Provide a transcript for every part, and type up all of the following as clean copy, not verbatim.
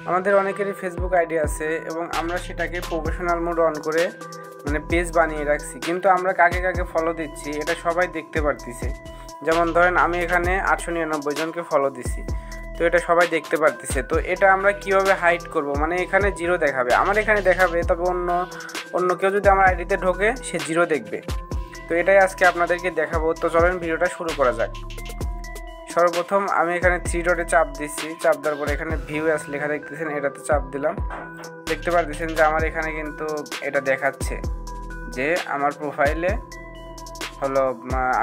আমাদের অনেকেরই Facebook ID আছে এবং আমরা সেটাকে প্রফেশনাল মোড অন করে মানে পেজ বানিয়ে রাখছি, কিন্তু আমরা কাকে কাকে ফলো দিচ্ছি এটা সবাই দেখতে পারতেছে। যেমন ধরেন আমি এখানে 899 জনকে ফলো দিছি, তো এটা সবাই দেখতে পারতেছে। তো এটা আমরা কিভাবে হাইড করব, মানে এখানে জিরো দেখাবে, আমার এখানে দেখাবে, তবে অন্য কেউ যদি আমার আইডিতে ঢোকে সে জিরো দেখবে। তো এটাই আজকে আপনাদেরকে দেখাবো। তো চলেন ভিডিওটা শুরু করা যাক। সর্বপ্রথম আমি এখানে 3 ডটে চাপ দিচ্ছি, চাপ দেওয়ার পরে এখানে ভিউ অ্যাস লেখা দেখতেছেন, এটাতে চাপ দিলাম। দেখতে পারতেছেন যে আমার এখানে কিন্তু এটা দেখাচ্ছে যে আমার প্রোফাইলে হলো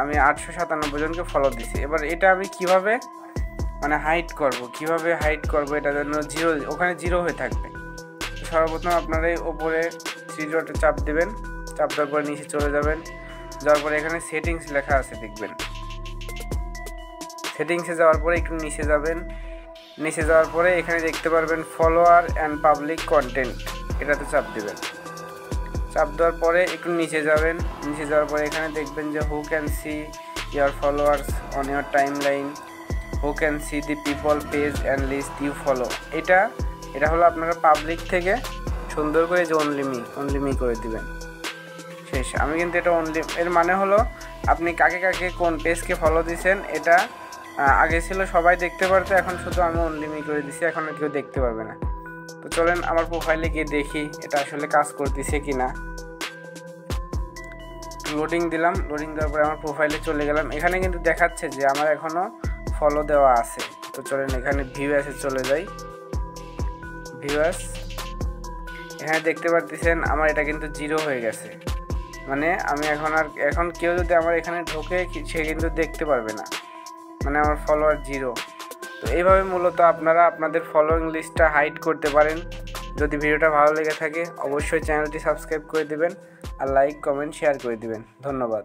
আমি 897 জনকে ফলো দিছি। এবার এটা আমি কিভাবে মানে কিভাবে হাইড করব এটা যেন জিরো ওখানে জিরো হয়ে থাকবে। সর্বপ্রথম আপনারা এই ওপরে 3 ডটে চাপ দেবেন, চাপ দেওয়ার পরে নিচে চলে যাবেন, যাওয়ার পরে এখানে সেটিংস লেখা আছে দেখবেন। সেটিংসে যাওয়ার পরে একটু নিচে যাবেন, নিচে যাওয়ার পরে এখানে দেখতে পারবেন ফলোয়ার অ্যান্ড পাবলিক কন্টেন্ট, এটাতে চাপ দেবেন। চাপ দেওয়ার পরে একটু নিচে যাবেন, নিচে যাওয়ার পরে এখানে দেখবেন যে who can see your followers on your timeline, who can see the people page and list you follow. এটা হলো আপনারা পাবলিক থেকে সুন্দর করে যে অনলি মি করে দিবেন। শেষ। আমি কিন্তু এটা এর মানে হলো আপনি কাকে কাকে কোন পেজকে ফলো দিয়েছেন এটা আগে ছিল সবাই দেখতে পারতো, এখন শুধু আমি অনলি মি করে দিছি, এখন কেউ দেখতে পারবে না। তো চলেন আমার প্রোফাইলে গিয়ে দেখি এটা আসলে কাজ করতেছে কিনা। লোডিং দিলাম, লোডিং দেওয়ার পরে আমার প্রোফাইলে চলে গেলাম। এখানে কিন্তু দেখাচ্ছে যে আমার এখনও ফলো দেওয়া আছে। তো চলেন এখানে ভিউয়ার্সে চলে যাই। ভিউয়ার্স এখানে দেখতে পারতেছেন আমার এটা কিন্তু জিরো হয়ে গেছে, মানে আমি এখন কেউ যদি আমার এখানে ঢোকে সে কিন্তু দেখতে পারবে না, মানে আমার ফলোয়ার জিরো। তো এইভাবে মূলত আপনারা আপনাদের ফলোয়িং লিস্টটা হাইড করতে পারেন। যদি ভিডিওটা ভালো লেগে থাকে অবশ্যই চ্যানেলটি সাবস্ক্রাইব করে দিবেন আর লাইক কমেন্ট শেয়ার করে দিবেন। ধন্যবাদ।